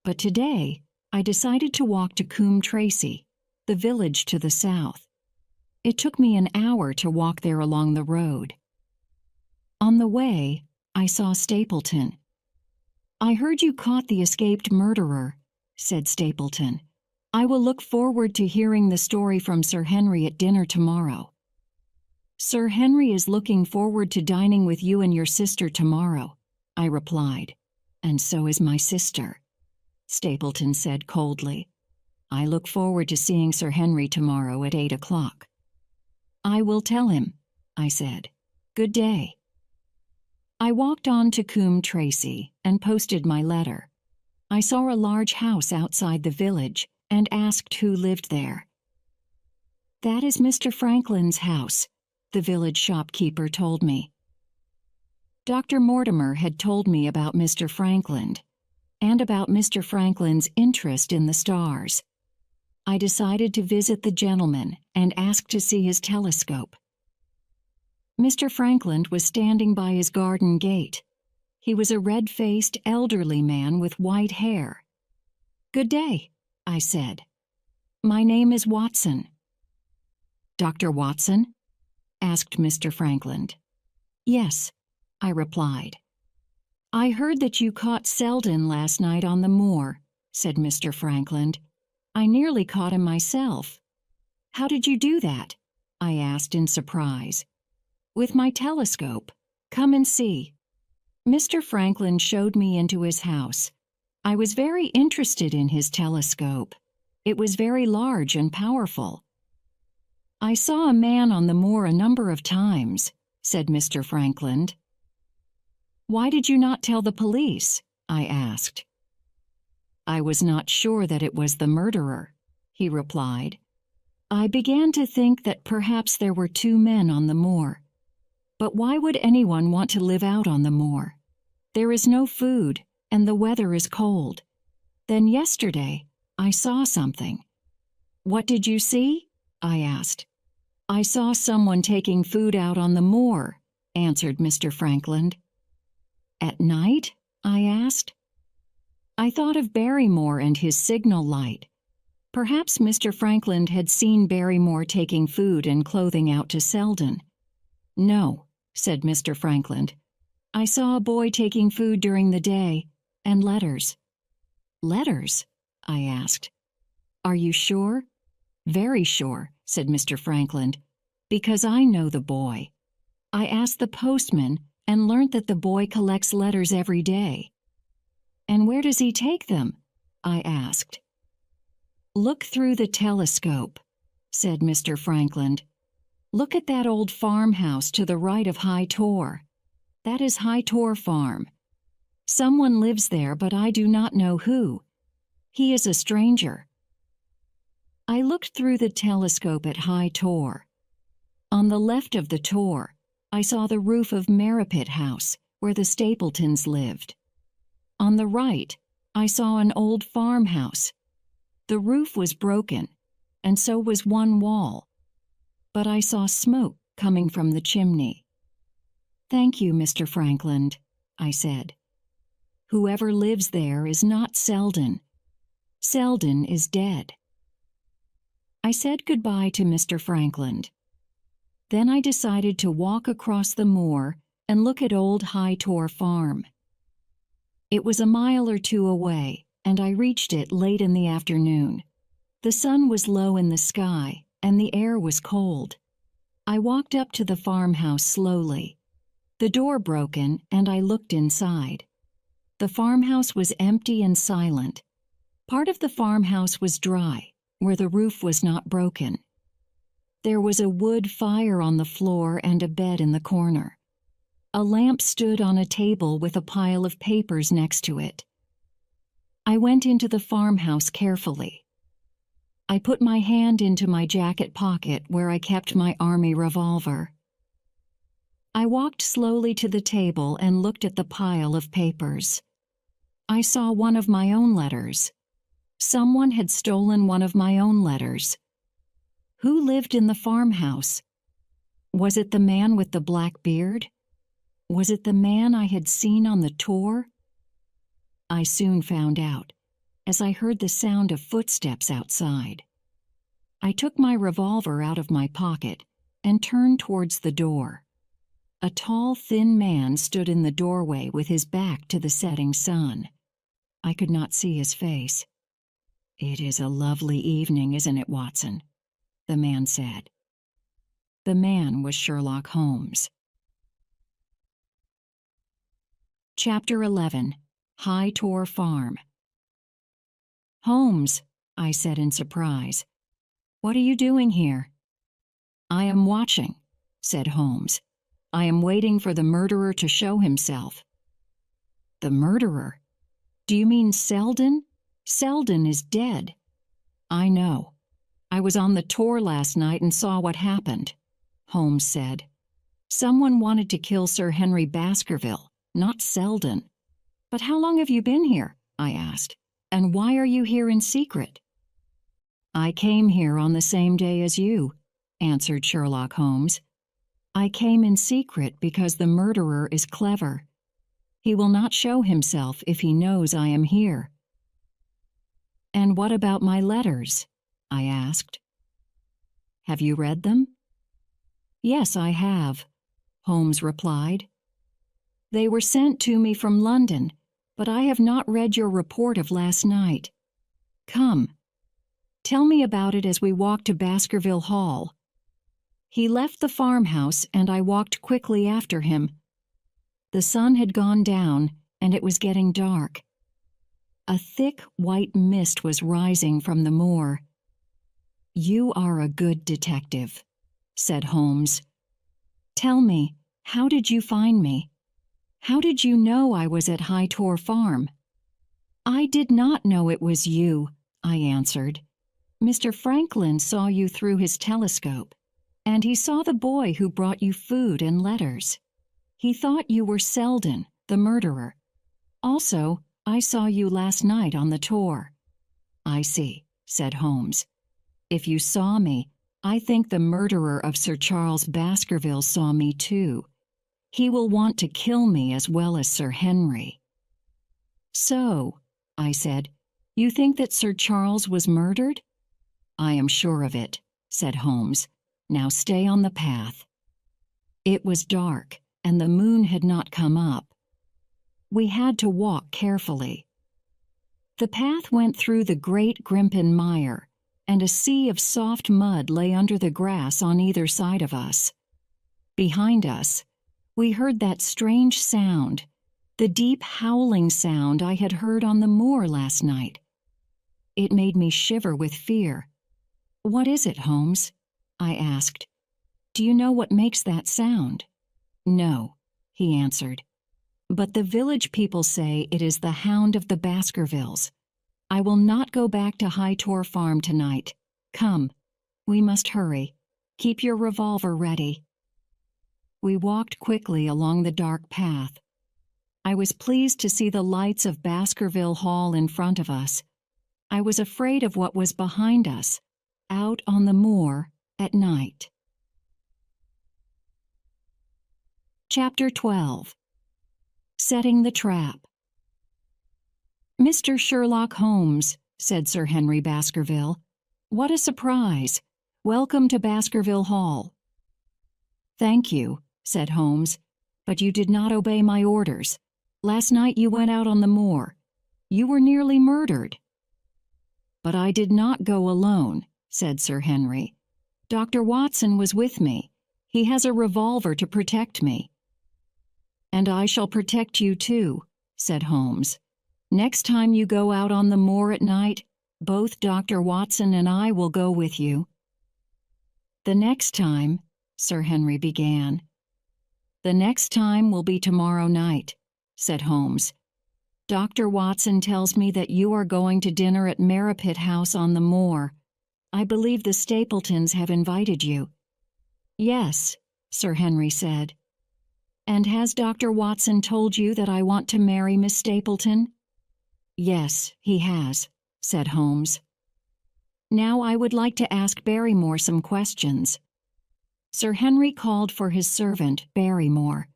But today, I decided to walk to Coombe Tracey, the village to the south. It took me an hour to walk there along the road. On the way, I saw Stapleton. "I heard you caught the escaped murderer," said Stapleton. "I will look forward to hearing the story from Sir Henry at dinner tomorrow." "Sir Henry is looking forward to dining with you and your sister tomorrow," I replied. "And so is my sister," Stapleton said coldly. "I look forward to seeing Sir Henry tomorrow at 8 o'clock. "I will tell him," I said. "Good day." I walked on to Coombe Tracey and posted my letter. I saw a large house outside the village and asked who lived there. "That is Mr. Franklin's house," the village shopkeeper told me. Dr. Mortimer had told me about Mr. Franklin and about Mr. Franklin's interest in the stars. I decided to visit the gentleman and ask to see his telescope. Mr. Franklin was standing by his garden gate. He was a red-faced, elderly man with white hair. "Good day," I said. "My name is Watson." "Dr. Watson?" asked Mr. Franklin. "Yes," I replied. "I heard that you caught Selden last night on the moor," said Mr. Franklin. "I nearly caught him myself." "How did you do that?" I asked in surprise. "With my telescope. Come and see." Mr. Franklin showed me into his house. I was very interested in his telescope. It was very large and powerful. "I saw a man on the moor a number of times," said Mr. Franklin. "Why did you not tell the police?" I asked. "I was not sure that it was the murderer," he replied. "I began to think that perhaps there were two men on the moor. But why would anyone want to live out on the moor? There is no food, and the weather is cold. Then yesterday, I saw something." "What did you see?" I asked. "I saw someone taking food out on the moor," answered Mr. Franklin. "At night?" I asked. I thought of Barrymore and his signal light. Perhaps Mr. Franklin had seen Barrymore taking food and clothing out to Selden. "No," said Mr. Franklin. "I saw a boy taking food during the day, and letters." "Letters?" I asked. "Are you sure?" "Very sure," said Mr. Franklin, "because I know the boy. I asked the postman and learnt that the boy collects letters every day." "And where does he take them?" I asked. "Look through the telescope," said Mr. Franklin. "Look at that old farmhouse to the right of High Tor. That is High Tor Farm. Someone lives there, but I do not know who. He is a stranger." I looked through the telescope at High Tor. On the left of the Tor, I saw the roof of Merripit House, where the Stapletons lived. On the right, I saw an old farmhouse. The roof was broken, and so was one wall. But I saw smoke coming from the chimney. "Thank you, Mr. Franklin," I said. Whoever lives there is not Selden. Selden is dead. I said goodbye to Mr. Franklin. Then I decided to walk across the moor and look at old High Tor Farm. It was a mile or two away, and I reached it late in the afternoon. The sun was low in the sky, and the air was cold. I walked up to the farmhouse slowly. The door broken, and I looked inside. The farmhouse was empty and silent. Part of the farmhouse was dry, where the roof was not broken. There was a wood fire on the floor and a bed in the corner. A lamp stood on a table with a pile of papers next to it. I went into the farmhouse carefully. I put my hand into my jacket pocket where I kept my army revolver. I walked slowly to the table and looked at the pile of papers. I saw one of my own letters. Someone had stolen one of my own letters. Who lived in the farmhouse? Was it the man with the black beard? Was it the man I had seen on the tour? I soon found out, as I heard the sound of footsteps outside. I took my revolver out of my pocket and turned towards the door. A tall, thin man stood in the doorway with his back to the setting sun. I could not see his face. "It is a lovely evening, isn't it, Watson?" the man said. The man was Sherlock Holmes. Chapter 11. High Tor Farm. "Holmes," I said in surprise, "what are you doing here?" "I am watching," said Holmes. "I am waiting for the murderer to show himself." "The murderer? Do you mean Selden? Selden is dead." "I know. I was on the tour last night and saw what happened," Holmes said. "Someone wanted to kill Sir Henry Baskerville, not Selden." "But how long have you been here?" I asked. "And why are you here in secret?" "I came here on the same day as you," answered Sherlock Holmes. "I came in secret because the murderer is clever. He will not show himself if he knows I am here." "And what about my letters?" I asked. "Have you read them?" "Yes, I have," Holmes replied. "They were sent to me from London, but I have not read your report of last night. Come, tell me about it as we walk to Baskerville Hall." He left the farmhouse, and I walked quickly after him. The sun had gone down, and it was getting dark. A thick white mist was rising from the moor. "You are a good detective," said Holmes. "Tell me, how did you find me? How did you know I was at High Tor Farm?" "I did not know it was you," I answered. "Mr. Franklin saw you through his telescope, and he saw the boy who brought you food and letters. He thought you were Selden, the murderer. Also, I saw you last night on the tour." "I see," said Holmes. "If you saw me, I think the murderer of Sir Charles Baskerville saw me too. He will want to kill me as well as Sir Henry." "So," I said, "you think that Sir Charles was murdered?" "I am sure of it," said Holmes. "Now stay on the path." It was dark, and the moon had not come up. We had to walk carefully. The path went through the Great Grimpen Mire, and a sea of soft mud lay under the grass on either side of us. Behind us, we heard that strange sound, the deep howling sound I had heard on the moor last night. It made me shiver with fear. "What is it, Holmes?" I asked. "Do you know what makes that sound?" "No," he answered. "But the village people say it is the Hound of the Baskervillas. I will not go back to High Tor Farm tonight. Come, we must hurry. Keep your revolver ready." We walked quickly along the dark path. I was pleased to see the lights of Baskerville Hall in front of us. I was afraid of what was behind us, out on the moor at night. Chapter 12. Setting the Trap. "Mr. Sherlock Holmes," said Sir Henry Baskerville. "What a surprise! Welcome to Baskerville Hall." "Thank you," said Holmes, "but you did not obey my orders. Last night you went out on the moor. You were nearly murdered." "But I did not go alone," said Sir Henry. "Dr. Watson was with me. He has a revolver to protect me." "And I shall protect you too," said Holmes. "Next time you go out on the moor at night, both Dr. Watson and I will go with you." "The next time," Sir Henry began. "The next time will be tomorrow night," said Holmes. "Dr. Watson tells me that you are going to dinner at Merripit House on the moor. I believe the Stapletons have invited you." "Yes," Sir Henry said. "And has Dr. Watson told you that I want to marry Miss Stapleton?" "Yes, he has," said Holmes. "Now I would like to ask Barrymore some questions." Sir Henry called for his servant, Barrymore.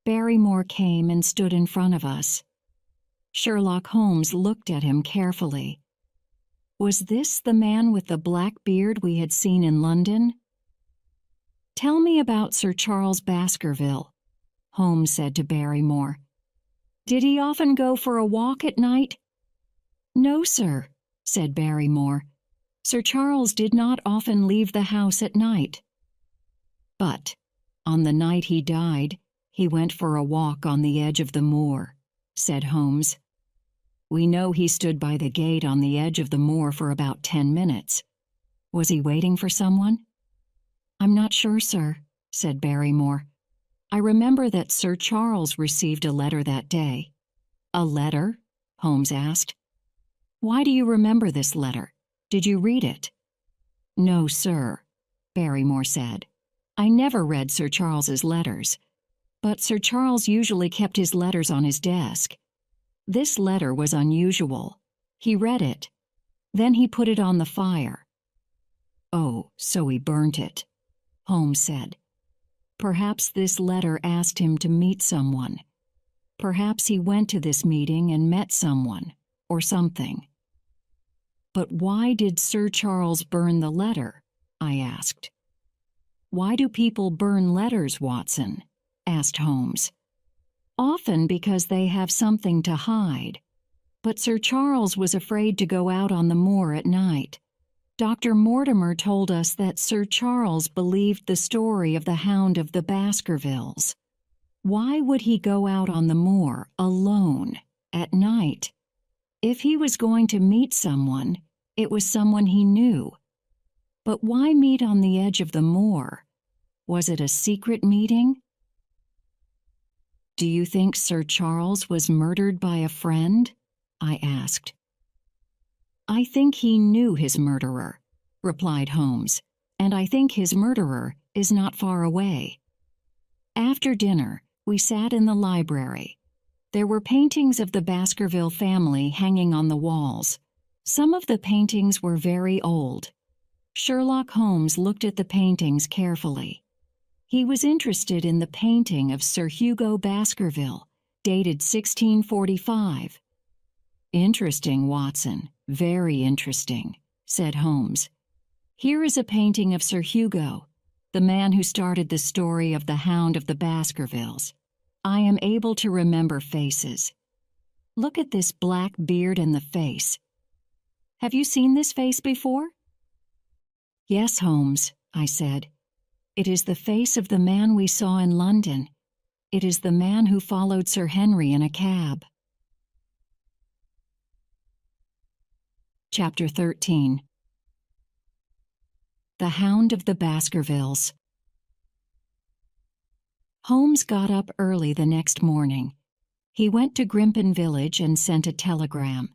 Barrymore came and stood in front of us. Sherlock Holmes looked at him carefully. Was this the man with the black beard we had seen in London? "Tell me about Sir Charles Baskerville," Holmes said to Barrymore. "Did he often go for a walk at night?" "No, sir," said Barrymore. "Sir Charles did not often leave the house at night." "But, on the night he died, he went for a walk on the edge of the moor," said Holmes. "We know he stood by the gate on the edge of the moor for about 10 minutes. Was he waiting for someone?" "I'm not sure, sir," said Barrymore. "I remember that Sir Charles received a letter that day." "A letter?" Holmes asked. "Why do you remember this letter? Did you read it?" "No, sir," Barrymore said. "I never read Sir Charles's letters, but Sir Charles usually kept his letters on his desk. This letter was unusual. He read it. Then he put it on the fire." "Oh, so he burnt it," Holmes said. "Perhaps this letter asked him to meet someone. Perhaps he went to this meeting and met someone, or something." "But why did Sir Charles burn the letter?" I asked. "Why do people burn letters, Watson?" asked Holmes. "Often because they have something to hide. But Sir Charles was afraid to go out on the moor at night. Dr. Mortimer told us that Sir Charles believed the story of the Hound of the Baskervilles. Why would he go out on the moor alone at night? If he was going to meet someone, it was someone he knew. But why meet on the edge of the moor? Was it a secret meeting?" "Do you think Sir Charles was murdered by a friend?" I asked. "I think he knew his murderer," replied Holmes, "and I think his murderer is not far away." After dinner, we sat in the library. There were paintings of the Baskerville family hanging on the walls. Some of the paintings were very old. Sherlock Holmes looked at the paintings carefully. He was interested in the painting of Sir Hugo Baskerville, dated 1645. "Interesting, Watson, very interesting," said Holmes. "Here is a painting of Sir Hugo, the man who started the story of the Hound of the Baskervilles. I am able to remember faces. Look at this black beard and the face. Have you seen this face before?" "Yes, Holmes," I said. "It is the face of the man we saw in London. It is the man who followed Sir Henry in a cab." Chapter 13. The Hound of the Baskervilles. Holmes got up early the next morning. He went to Grimpen village and sent a telegram.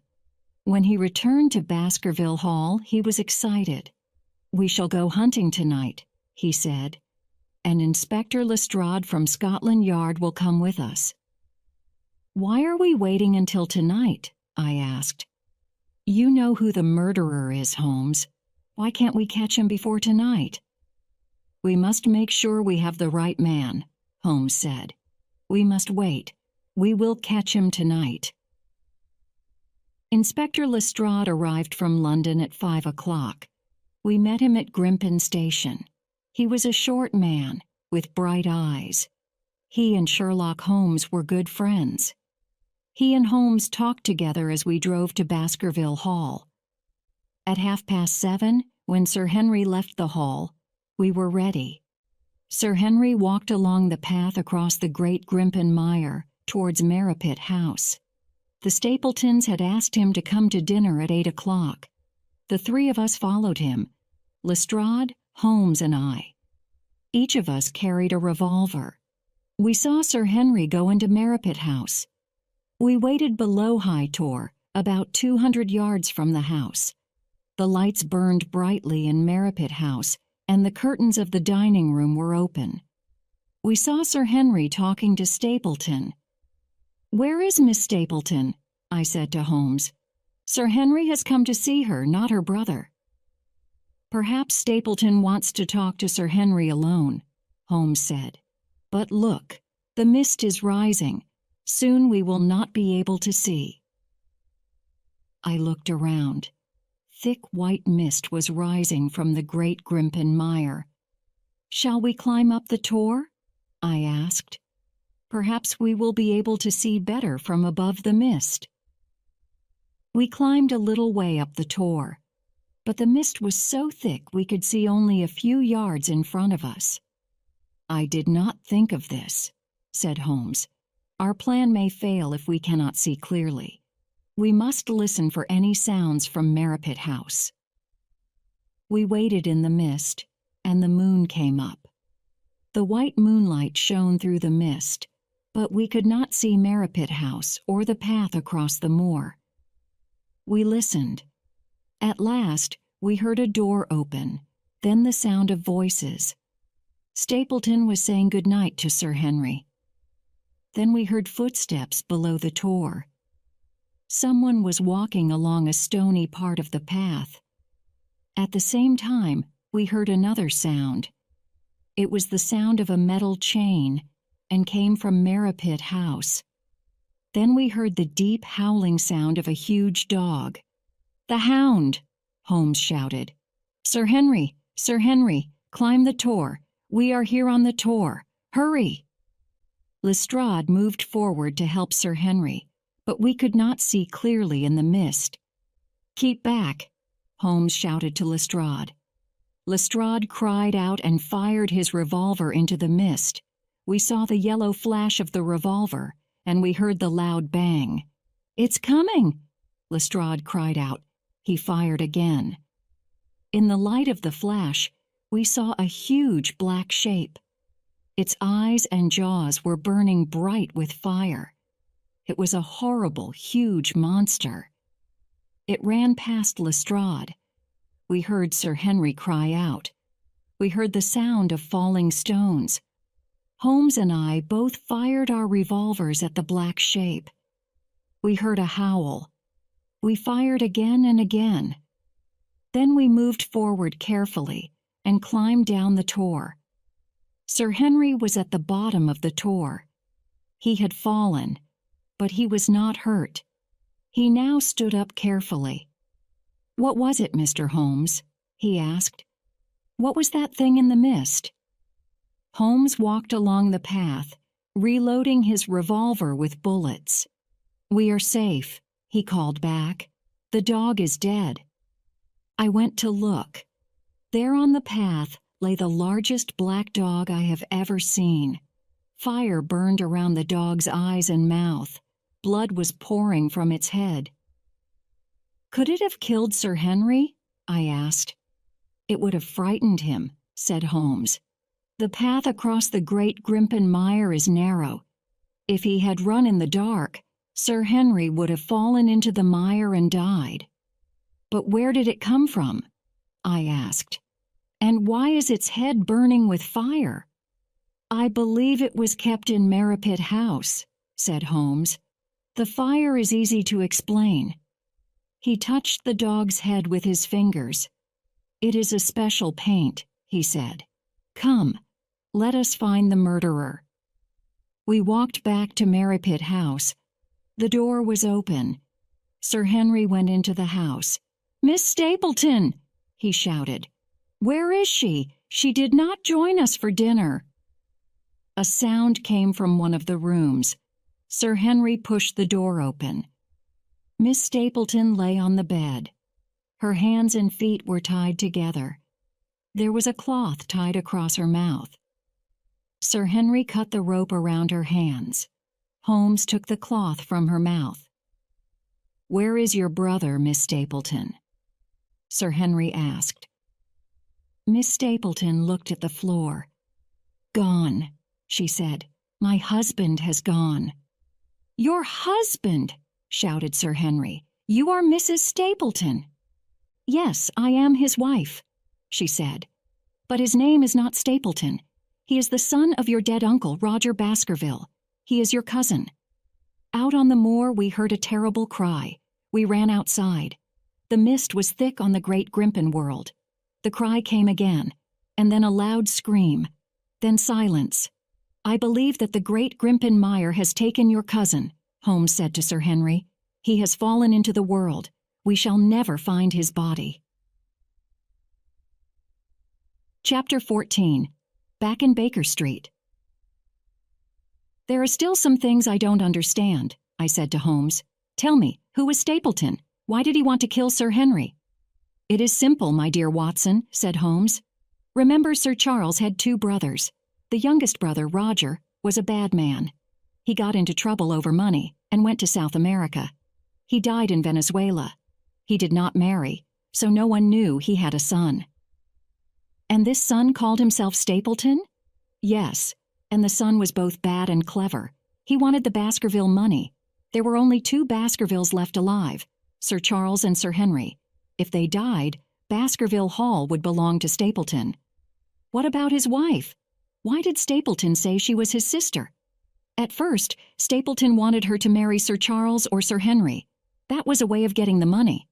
When he returned to Baskerville Hall, he was excited. "We shall go hunting tonight," he said, "and Inspector Lestrade from Scotland Yard will come with us." "Why are we waiting until tonight?" I asked. "You know who the murderer is, Holmes. Why can't we catch him before tonight?" "We must make sure we have the right man," Holmes said. "We must wait. We will catch him tonight." Inspector Lestrade arrived from London at 5 o'clock. We met him at Grimpen Station. He was a short man with bright eyes. He and Sherlock Holmes were good friends. He and Holmes talked together as we drove to Baskerville Hall. At 7:30, when Sir Henry left the hall, we were ready. Sir Henry walked along the path across the Great Grimpen Mire towards Merripit House. The Stapletons had asked him to come to dinner at 8 o'clock. The three of us followed him, Lestrade, Holmes, and I. Each of us carried a revolver. We saw Sir Henry go into Merripit House. We waited below High Tor, about 200 yards from the house. The lights burned brightly in Merripit House, and the curtains of the dining room were open. We saw Sir Henry talking to Stapleton. "Where is Miss Stapleton?" I said to Holmes. "Sir Henry has come to see her, not her brother." "Perhaps Stapleton wants to talk to Sir Henry alone," Holmes said. "But look, the mist is rising. Soon we will not be able to see." I looked around. Thick white mist was rising from the Great Grimpen Mire. "Shall we climb up the tor?" I asked. "Perhaps we will be able to see better from above the mist." We climbed a little way up the tor, but the mist was so thick we could see only a few yards in front of us. "I did not think of this," said Holmes. "Our plan may fail if we cannot see clearly. We must listen for any sounds from Merripit House." We waited in the mist, and the moon came up. The white moonlight shone through the mist, but we could not see Merripit House or the path across the moor. We listened. At last, we heard a door open, then the sound of voices. Stapleton was saying good night to Sir Henry. Then we heard footsteps below the tor. Someone was walking along a stony part of the path. At the same time, we heard another sound. It was the sound of a metal chain and came from Merripit House. Then we heard the deep howling sound of a huge dog. "The hound!" Holmes shouted. "Sir Henry! Sir Henry! Climb the tor! We are here on the tor! Hurry!" Lestrade moved forward to help Sir Henry, but we could not see clearly in the mist. "Keep back!" Holmes shouted to Lestrade. Lestrade cried out and fired his revolver into the mist. We saw the yellow flash of the revolver, and we heard the loud bang. "It's coming!" Lestrade cried out. He fired again. In the light of the flash, we saw a huge black shape. Its eyes and jaws were burning bright with fire. It was a horrible, huge monster. It ran past Lestrade. We heard Sir Henry cry out. We heard the sound of falling stones. Holmes and I both fired our revolvers at the black shape. We heard a howl. We fired again and again. Then we moved forward carefully and climbed down the tor. Sir Henry was at the bottom of the tor. He had fallen, but he was not hurt. He now stood up carefully. "What was it, Mr. Holmes?" he asked. "What was that thing in the mist?" Holmes walked along the path, reloading his revolver with bullets. "We are safe," he called back. "The dog is dead." I went to look. There on the path lay the largest black dog I have ever seen. Fire burned around the dog's eyes and mouth. Blood was pouring from its head. "Could it have killed Sir Henry?" I asked. "It would have frightened him," said Holmes. "The path across the Great Grimpen Mire is narrow. If he had run in the dark, Sir Henry would have fallen into the mire and died." "But where did it come from?" I asked. "And why is its head burning with fire?" "I believe it was kept in Merripit House," said Holmes. "The fire is easy to explain." He touched the dog's head with his fingers. "It is a special paint," he said. "Come, let us find the murderer." We walked back to Merripit House. The door was open. Sir Henry went into the house. "Miss Stapleton!" he shouted. "Where is she? She did not join us for dinner." A sound came from one of the rooms. Sir Henry pushed the door open. Miss Stapleton lay on the bed. Her hands and feet were tied together. There was a cloth tied across her mouth. Sir Henry cut the rope around her hands. Holmes took the cloth from her mouth. "Where is your brother, Miss Stapleton?" Sir Henry asked. Miss Stapleton looked at the floor. "Gone," she said. "My husband has gone." "Your husband!" shouted Sir Henry. "You are Mrs. Stapleton." "Yes, I am his wife," she said. "But his name is not Stapleton. He is the son of your dead uncle, Roger Baskerville. He is your cousin." Out on the moor we heard a terrible cry. We ran outside. The mist was thick on the great Grimpen world. The cry came again, and then a loud scream. Then silence. "I believe that the great Grimpen Mire has taken your cousin," Holmes said to Sir Henry. "He has fallen into the world. We shall never find his body." Chapter 14. Back in Baker Street. "There are still some things I don't understand," I said to Holmes. "Tell me, who was Stapleton? Why did he want to kill Sir Henry?" "It is simple, my dear Watson," said Holmes. "Remember, Sir Charles had 2 brothers. The youngest brother, Roger, was a bad man. He got into trouble over money and went to South America. He died in Venezuela. He did not marry, so no one knew he had a son." "And this son called himself Stapleton?" "Yes, and the son was both bad and clever. He wanted the Baskerville money. There were only 2 Baskervilles left alive, Sir Charles and Sir Henry. If they died, Baskerville Hall would belong to Stapleton." "What about his wife? Why did Stapleton say she was his sister?" "At first, Stapleton wanted her to marry Sir Charles or Sir Henry. That was a way of getting the money."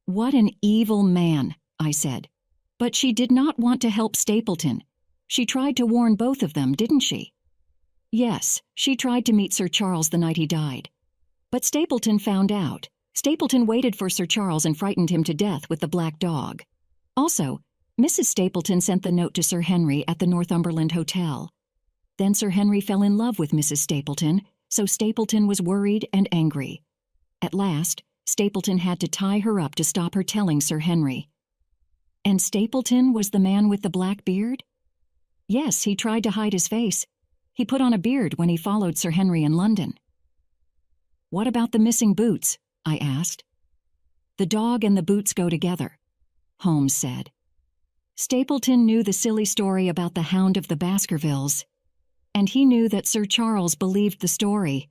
"What an evil man," I said. "But she did not want to help Stapleton. She tried to warn both of them, didn't she?" "Yes, she tried to meet Sir Charles the night he died. But Stapleton found out. Stapleton waited for Sir Charles and frightened him to death with the black dog. Also, Mrs. Stapleton sent the note to Sir Henry at the Northumberland Hotel. Then Sir Henry fell in love with Mrs. Stapleton, so Stapleton was worried and angry. At last, Stapleton had to tie her up to stop her telling Sir Henry." "And Stapleton was the man with the black beard?" "Yes, he tried to hide his face. He put on a beard when he followed Sir Henry in London." "What about the missing boots?" I asked. "The dog and the boots go together," Holmes said. "Stapleton knew the silly story about the Hound of the Baskervillas, and he knew that Sir Charles believed the story.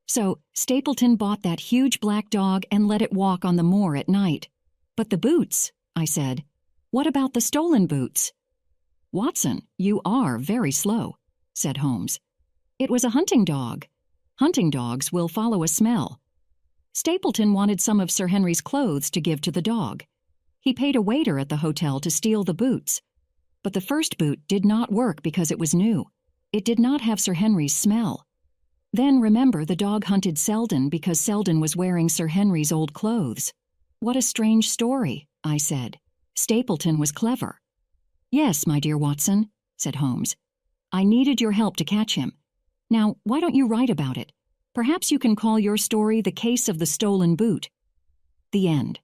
So Stapleton bought that huge black dog and let it walk on the moor at night. But the boots," I said. "What about the stolen boots?" "Watson, you are very slow," said Holmes. "It was a hunting dog. Hunting dogs will follow a smell. Stapleton wanted some of Sir Henry's clothes to give to the dog. He paid a waiter at the hotel to steal the boots. But the first boot did not work because it was new. It did not have Sir Henry's smell. Then remember, the dog hunted Selden because Selden was wearing Sir Henry's old clothes." "What a strange story," I said. "Stapleton was clever." "Yes, my dear Watson," said Holmes. "I needed your help to catch him. Now, why don't you write about it? Perhaps you can call your story The Case of the Stolen Boot." The end.